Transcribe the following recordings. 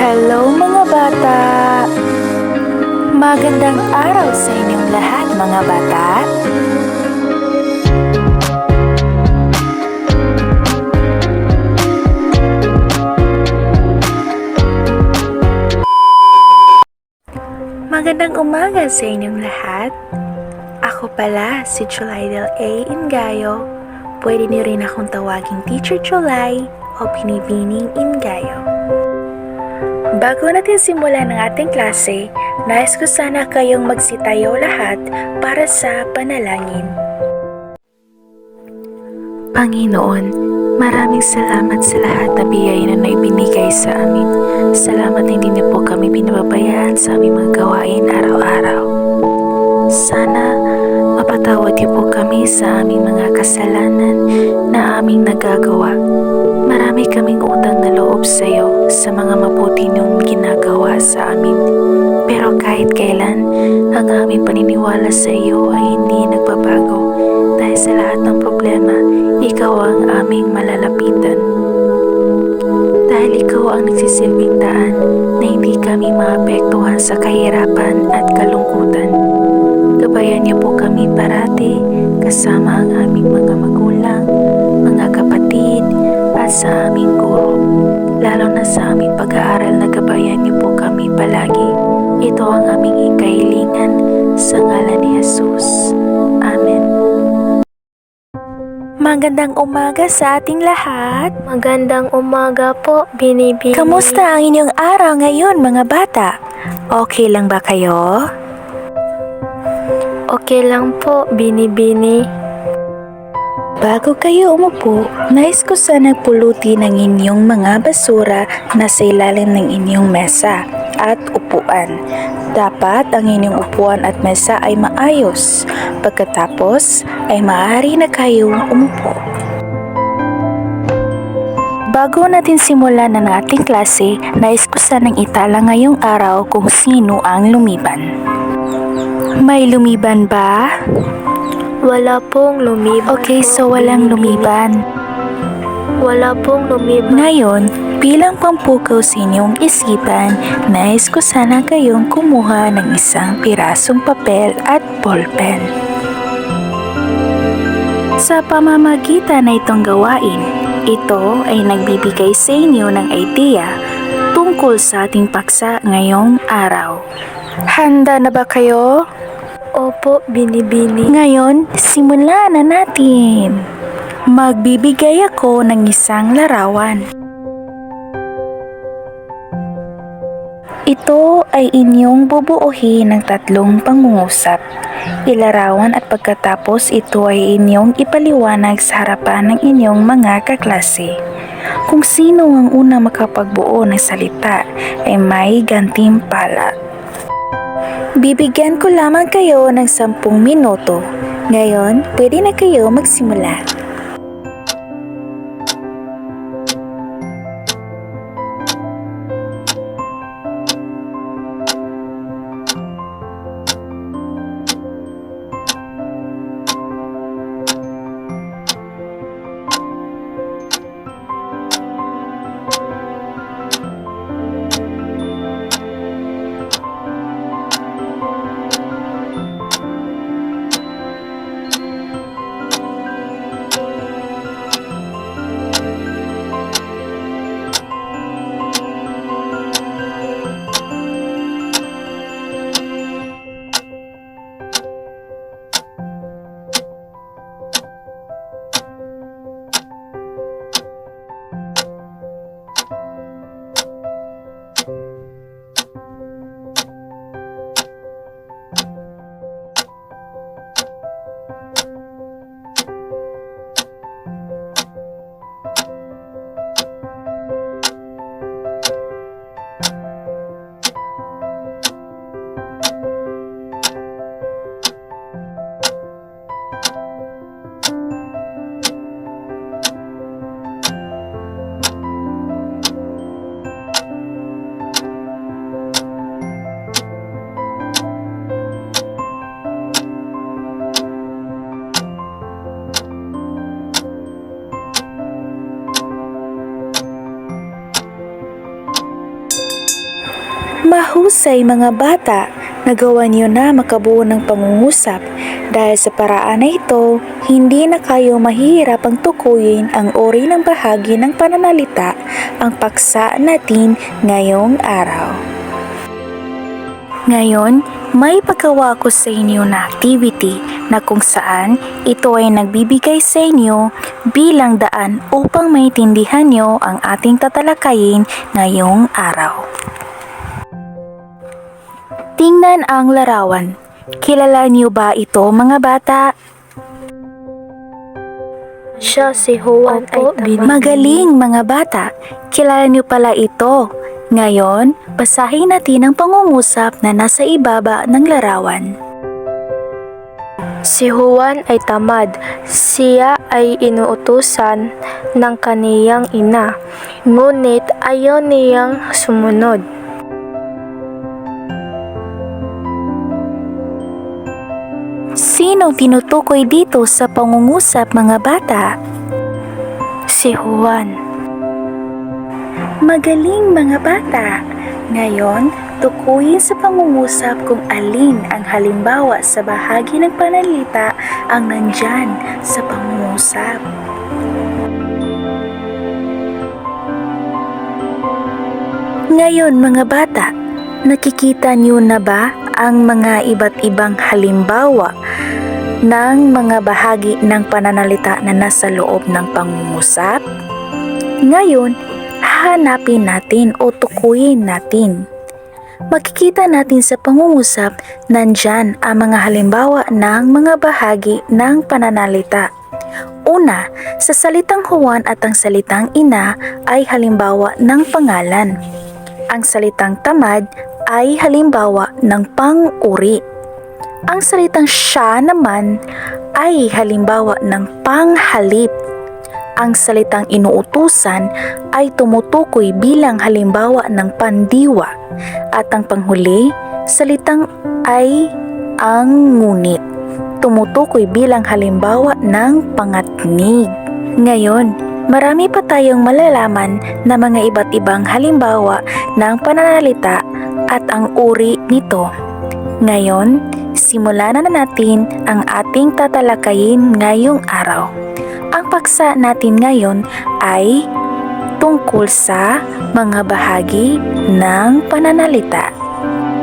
Hello mga bata! Magandang araw sa inyong lahat mga bata! Magandang umaga sa inyong lahat! Ako pala si Cholaidel A. Ingayo. Pwede niyo rin akong tawaging Teacher Cholay o Binibining Ingayo. Bago natin simulan ang ating klase, nais ko sana kayong magsitayo lahat para sa panalangin. Panginoon, maraming salamat sa lahat na biyaya na naibinigay sa amin. Salamat hindi niyo po kami pinababayaan sa aming mga gawain araw-araw. Sana mapatawad niyo po kami sa aming mga kasalanan na aming nagagawa. Marami kaming utang na loob sa iyo sa mga mabuti niyong ginagawa sa amin. Pero kahit kailan, ang aming paniniwala sa iyo ay hindi nagbabago. Dahil sa lahat ng problema, ikaw ang aming malalapitan. Dahil ikaw ang nagsisilbing daan na hindi kami maapektuhan sa kahirapan at kalungkutan. Gabayan niyo po kami parati kasama ang aming mga magulang, mga kapatid, at sa aming guro. Lalo na sa aming pag-aaral na gabayan niyo po kami palagi. Ito ang aming kahilingan sa ngalan ni Jesus. Amen. Magandang umaga sa ating lahat. Magandang umaga po, Binibini. Kamusta ang inyong araw ngayon mga bata? Okay lang ba kayo? Okay lang po, Binibini. Bago kayo umupo, nais ko sana pulutin ang inyong mga basura na sa ilalim ng inyong mesa at upuan. Dapat ang inyong upuan at mesa ay maayos. Pagkatapos ay maaari na kayong umupo. Bago natin simulan ang ating klase, nais ko sanang itala ngayong araw kung sino ang lumiban. May lumiban ba? Wala pong lumiban. Okay, po, so walang Binibini. lumiban. Wala pong lumiban. Ngayon, bilang pampukaw sa inyong isipan, nais ko sana kayong kumuha ng isang pirasong papel at ballpen. Sa pamamagitan na itong gawain, ito ay nagbibigay sa inyo ng idea tungkol sa ating paksa ngayong araw. Handa na ba kayo? Opo, Binibini. Ngayon, simulan na natin. Magbibigay ako ng isang larawan. Ito ay inyong bubuuhin ng tatlong pangungusap. Ilarawan at pagkatapos ito ay inyong ipaliwanag sa harapan ng inyong mga kaklase. Kung sino ang unang makapagbuo ng salita ay may gantimpala. Bibigyan ko lamang kayo ng 10 minuto. Ngayon, pwede na kayo magsimula. Mahusay mga bata, nagawa niyo na makabuo ng pangungusap. Dahil sa paraan na ito, hindi na kayo mahihirapang tukuyin ang uri ng bahagi ng pananalita ang paksa natin ngayong araw. Ngayon, may paggawa ko sa inyo na activity na kung saan ito ay nagbibigay sa inyo bilang daan upang maintindihan nyo ang ating tatalakayin ngayong araw. Tingnan ang larawan. Kilala niyo ba ito mga bata? Siya si Juan ay tamad. Magaling mga bata. Kilala niyo pala ito. Ngayon, basahin natin ang pangungusap na nasa ibaba ng larawan. Si Juan ay tamad. Siya ay inuutusan ng kaniyang ina, ngunit ayaw niyang sumunod. Sino tinutukoy dito sa pangungusap mga bata? Si Juan. Magaling mga bata! Ngayon, tukuyin sa pangungusap kung alin ang halimbawa sa bahagi ng pananalita ang nandyan sa pangungusap. Ngayon mga bata, nakikita niyo na ba ang mga iba't ibang halimbawa ng mga bahagi ng pananalita na nasa loob ng pangungusap? Ngayon, hahanapin natin o tukuyin natin. Makikita natin sa pangungusap nandyan ang mga halimbawa ng mga bahagi ng pananalita. Una, sa salitang Juan at ang salitang ina ay halimbawa ng pangalan. Ang salitang tamad ay halimbawa ng pang-uri. Ang salitang siya naman ay halimbawa ng panghalip. Ang salitang inuutusan ay tumutukoy bilang halimbawa ng pandiwa. At ang panghuli, salitang ay ang ngunit, tumutukoy bilang halimbawa ng pangatnig. Ngayon, marami pa tayong malalaman na mga iba't ibang halimbawa ng pananalita at ang uri nito. Ngayon, simulan na natin ang ating tatalakayin ngayong araw. Ang paksa natin ngayon ay tungkol sa mga bahagi ng pananalita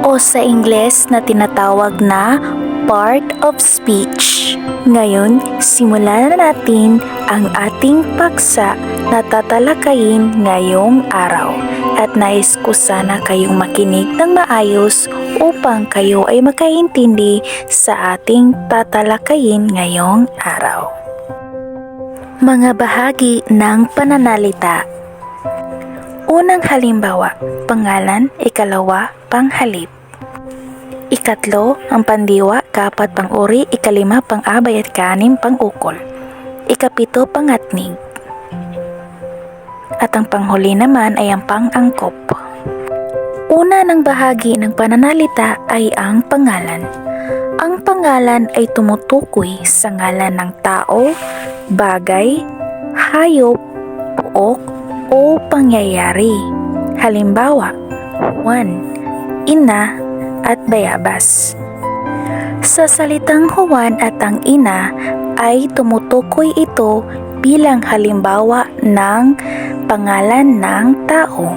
o sa Ingles na tinatawag na part of speech. Ngayon, simulan na natin ang ating paksa na tatalakayin ngayong araw at nais ko sana kayong makinig ng maayos upang kayo ay makaintindi sa ating tatalakayin ngayong araw. Mga bahagi ng pananalita. Unang halimbawa, pangalan, ikalawa, panghalip. Ikatlo, ang pandiwa, kaapat, pang-uri, ikalima, pang-abay at kaanim, pang-ukol. Ikapito, pangatnig. At ang panghuli naman ay ang pang-angkop. Una ng bahagi ng pananalita ay ang pangalan. Ang pangalan ay tumutukoy sa ngalan ng tao, bagay, hayop, puok, o pangyayari. Halimbawa, Juan, ina, at bayabas. Sa salitang Juan at ang ina ay tumutukoy ito bilang halimbawa ng pangalan ng tao.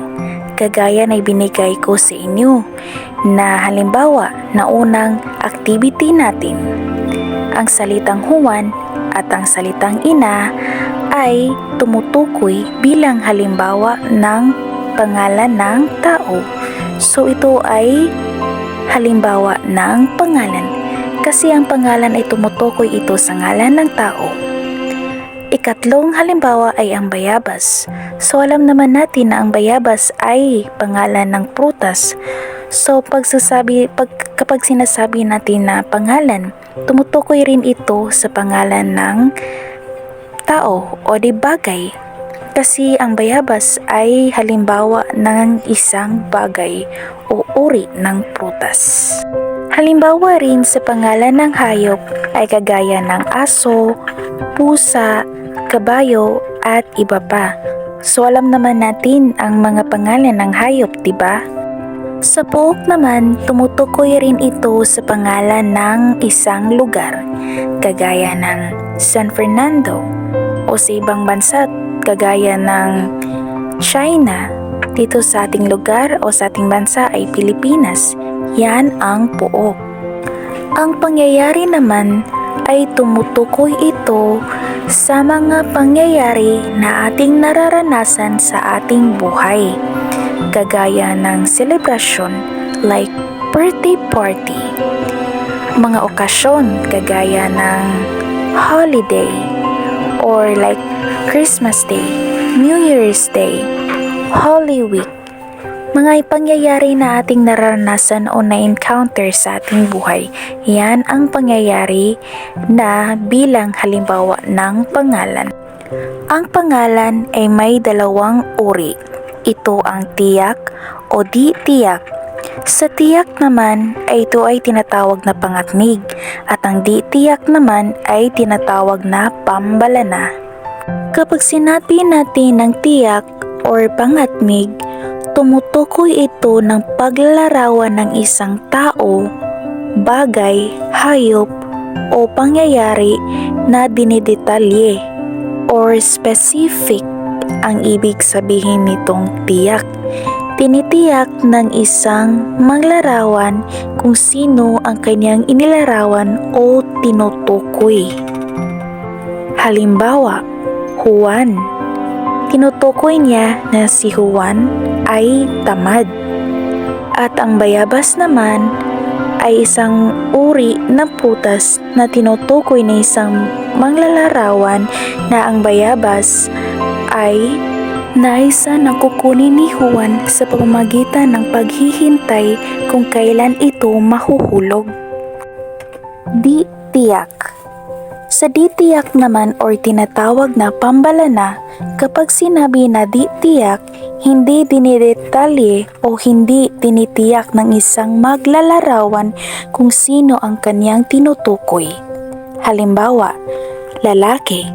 Kagaya na ibinigay ko sa inyo na halimbawa na unang activity natin. Ang salitang Juan at ang salitang ina ay tumutukoy bilang halimbawa ng pangalan ng tao. So ito ay halimbawa ng pangalan kasi ang pangalan ay tumutukoy ito sa ngalan ng tao. Ikatlong halimbawa ay ang bayabas. So alam naman natin na ang bayabas ay pangalan ng prutas. So kapag sinasabi natin na pangalan, tumutukoy rin ito sa pangalan ng tao o di bagay. Kasi ang bayabas ay halimbawa ng isang bagay o uri ng prutas. Halimbawa rin sa pangalan ng hayop ay kagaya ng aso, pusa, kabayo at iba pa. So alam naman natin ang mga pangalan ng hayop, diba? Sa pook naman, tumutukoy rin ito sa pangalan ng isang lugar, kagaya ng San Fernando, o sa ibang bansa, kagaya ng China. Dito sa ating lugar o sa ating bansa ay Pilipinas. Yan ang pook. Ang pangyayari naman ay tumutukoy ito sa mga pangyayari na ating nararanasan sa ating buhay, kagaya ng selebrasyon like birthday party, mga okasyon kagaya ng holiday or like Christmas Day, New Year's Day, Holy Week, mga pangyayari na ating nararanasan o na-encounter sa ating buhay. Yan ang pangyayari na bilang halimbawa ng pangalan. Ang pangalan ay may dalawang uri. Ito ang tiyak o di tiyak. Sa tiyak naman ay ito ay tinatawag na pangatnig at ang di tiyak naman ay tinatawag na pambalana. Kapag sinabi natin ng tiyak or pangatnig, tumutukoy ito ng paglalarawan ng isang tao, bagay, hayop o pangyayari na dinidetalye or specific ang ibig sabihin nitong tiyak. Tinitiyak ng isang manglarawan kung sino ang kanyang inilarawan o tinutukoy. Halimbawa, Juan. Tinutukoy niya na si Juan ay tamad. At ang bayabas naman ay isang uri ng prutas na tinutukoy na isang manglalarawan na ang bayabas ay naisa na kukunin ni Juan sa pamamagitan ng paghihintay kung kailan ito mahuhulog. Di tiyak. Sa di tiyak naman or tinatawag na pambalana, kapag sinabi na di tiyak, hindi dinidetalye o hindi tinitiyak ng isang maglalarawan kung sino ang kanyang tinutukoy. Halimbawa, lalaki.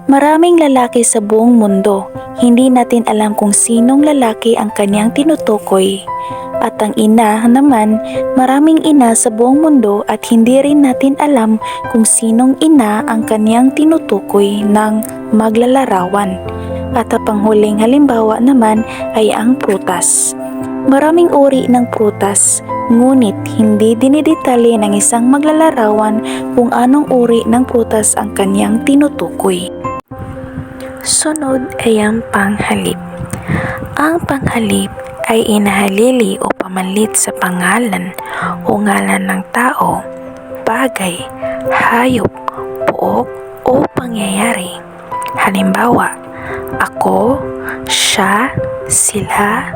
Maraming lalaki sa buong mundo. Hindi natin alam kung sinong lalaki ang kanyang tinutukoy. At ang ina naman, maraming ina sa buong mundo at hindi rin natin alam kung sinong ina ang kanyang tinutukoy ng maglalarawan. At ang panghuling halimbawa naman ay ang prutas. Maraming uri ng prutas, ngunit hindi dinidetalye ng isang maglalarawan kung anong uri ng prutas ang kanyang tinutukoy. Sunod ay ang panghalip. Ang panghalip ay inahalili o pamalit sa pangalan o ngalan ng tao, bagay, hayop, pook o pangyayari. Halimbawa, ako, siya, sila,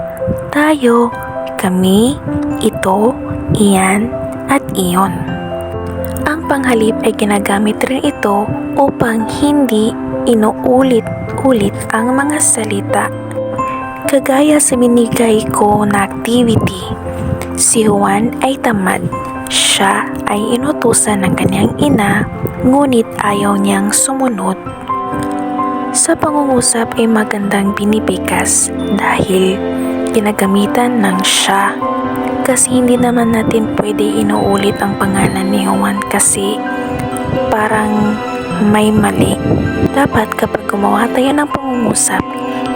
tayo, kami, ito, iyan, at iyon. Ang panghalip ay ginagamit rin ito upang hindi inuulit-ulit ang mga salita. Kagaya sa binigay ko na activity, si Juan ay tamad. Siya ay inutusan ng kanyang ina, ngunit ayaw niyang sumunod. Sa pangungusap ay magandang binibigkas dahil ginagamitan ng siya. Kasi hindi naman natin pwede inuulit ang pangalan ni Juan kasi parang may mali. Dapat kapag gumawa tayo ng pangungusap,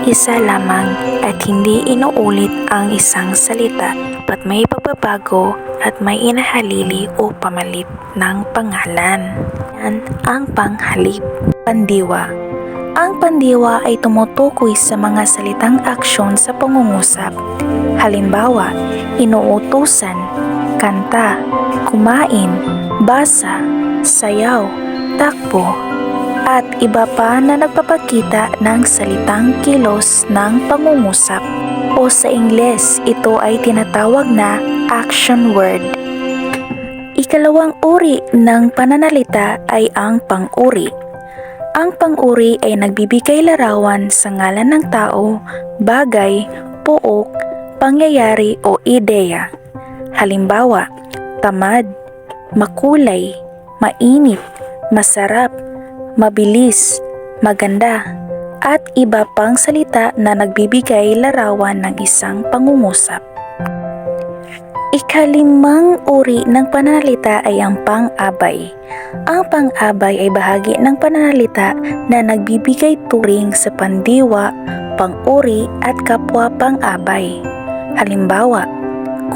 isa lamang at hindi inuulit ang isang salita. Dapat may pagbabago at may inahalili o pamalit ng pangalan. Yan ang panghalip. Pandiwa. Ang pandiwa ay tumutukoy sa mga salitang aksyon sa pangungusap. Halimbawa, inuutusan, kanta, kumain, basa, sayaw, takbo, at iba pa na nagpapakita ng salitang kilos ng pangungusap. O sa Ingles, ito ay tinatawag na action word. Ikalawang uri ng pananalita ay ang pang-uri. Ang pang-uri ay nagbibigay larawan sa ngalan ng tao, bagay, pook, pangyayari o ideya. Halimbawa, tamad, makulay, mainit, masarap, mabilis, maganda, at iba pang salita na nagbibigay larawan ng isang pangungusap. Ikalimang uri ng pananalita ay ang pang-abay. Ang pang-abay ay bahagi ng pananalita na nagbibigay turing sa pandiwa, pang-uri at kapwa pang-abay. Halimbawa,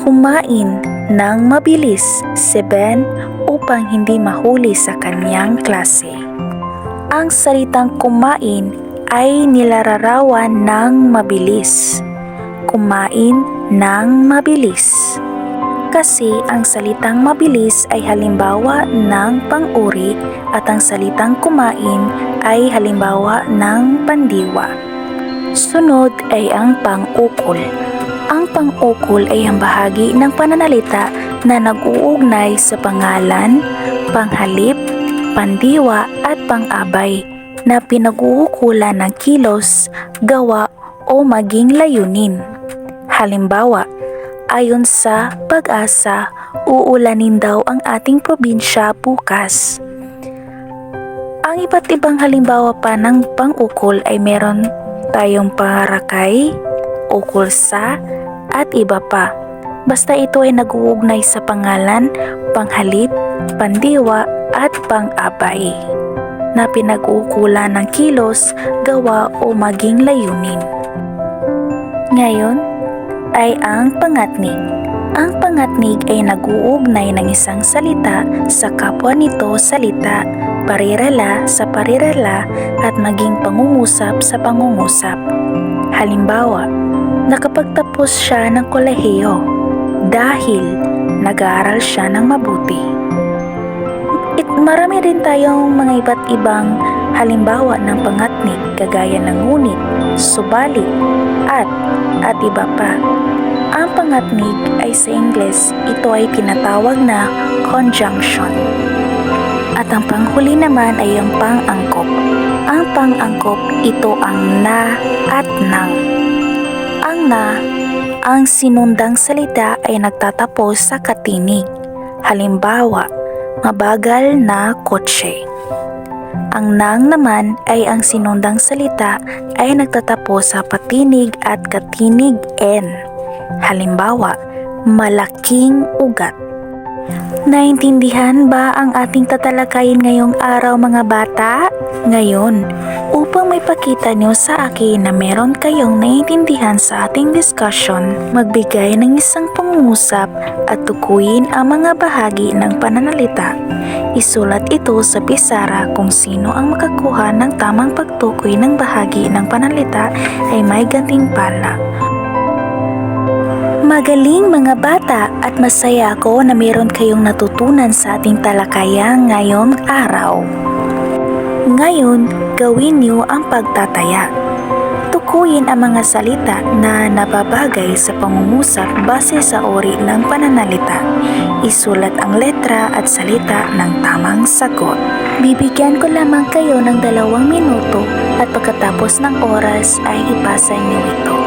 kumain ng mabilis si Ben upang hindi mahuli sa kanyang klase. Ang salitang kumain ay nilararawan ng mabilis. Kumain ng mabilis. Kasi ang salitang mabilis ay halimbawa ng pang-uri at ang salitang kumain ay halimbawa ng pandiwa. Sunod ay ang pang-ukol. Ang pang-ukol ay ang bahagi ng pananalita na nag-uugnay sa pangalan, panghalip, pandiwa at pang-abay na pinag-uukulan ng kilos, gawa o maging layunin. Halimbawa, ayon sa Pag-asa, uulanin daw ang ating probinsya bukas. Ang iba't ibang halimbawa pa ng pang-ukol ay meron tayong parakay, ukol sa, at iba pa. Basta ito ay nag-uugnay sa pangalan, panghalip, pandiwa at pang-abay na pinag-uukulan ng kilos, gawa o maging layunin. Ngayon ay ang pangatnig. Ang pangatnig ay nag-uugnay ng isang salita sa kapwa nito salita, parirala sa parirala at maging pangungusap sa pangungusap. Halimbawa, nakapagtapos siya ng kolehiyo dahil nag-aaral siya ng mabuti. Marami rin tayong mga iba't ibang halimbawa ng pangatnig kagaya ng ngunit, subalit, at iba pa. Ang pangatnig ay sa Ingles, ito ay tinatawag na conjunction. At ang panghuli naman ay ang pang-angkop. Ang pang-angkop, ito ang na at nang. Ang na, ang sinundang salita ay nagtatapos sa katinig. Halimbawa, mabagal na kotse. Ang nang naman ay ang sinundang salita ay nagtatapos sa patinig at katinig n. Halimbawa, malaking ugat. Naintindihan ba ang ating tatalakayin ngayong araw mga bata? Ngayon, upang may pakita nyo sa akin na meron kayong naiintindihan sa ating discussion, magbigay ng isang pangungusap at tukuyin ang mga bahagi ng pananalita. Isulat ito sa pisara kung sino ang makakuha ng tamang pagtukoy ng bahagi ng pananalita ay may gantimpala. Magaling mga bata at masaya ako na meron kayong natutunan sa ating talakayan ngayong araw. Ngayon, gawin niyo ang pagtataya. Tukuyin ang mga salita na nababagay sa pangungusap base sa uri ng pananalita. Isulat ang letra at salita ng tamang sagot. Bibigyan ko lamang kayo ng 2 minuto at pagkatapos ng oras ay ipasa niyo ito.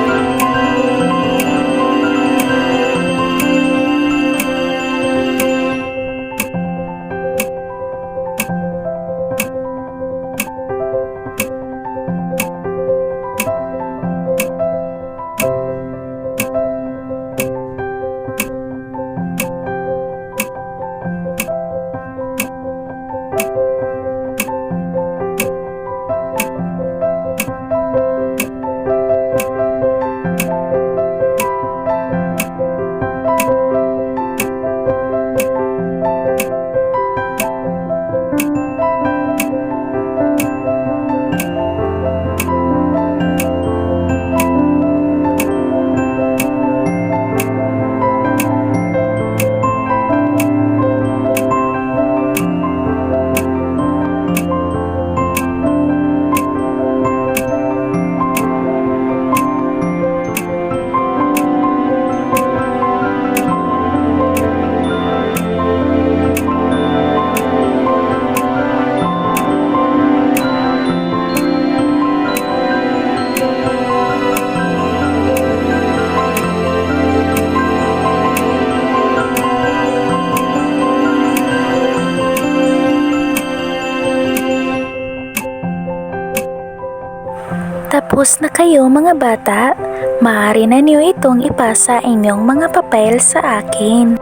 Tapos na kayo mga bata? Maaari na niyo itong ipasa inyong mga papel sa akin.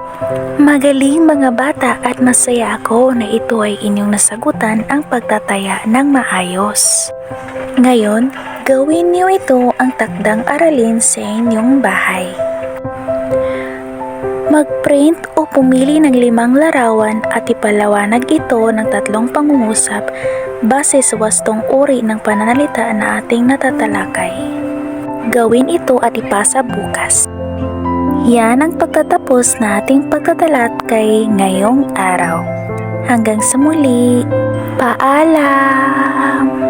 Magaling mga bata at masaya ako na ito ay inyong nasagutan ang pagtataya ng maayos. Ngayon, gawin niyo ito ang takdang aralin sa inyong bahay. Mag-print o pumili ng 5 larawan at ipalawanag ito ng 3 pangungusap base sa wastong uri ng pananalita na ating natatalakay. Gawin ito at ipasa bukas. Yan ang pagtatapos na ating pagtatalakay ngayong araw. Hanggang sa muli, paalam!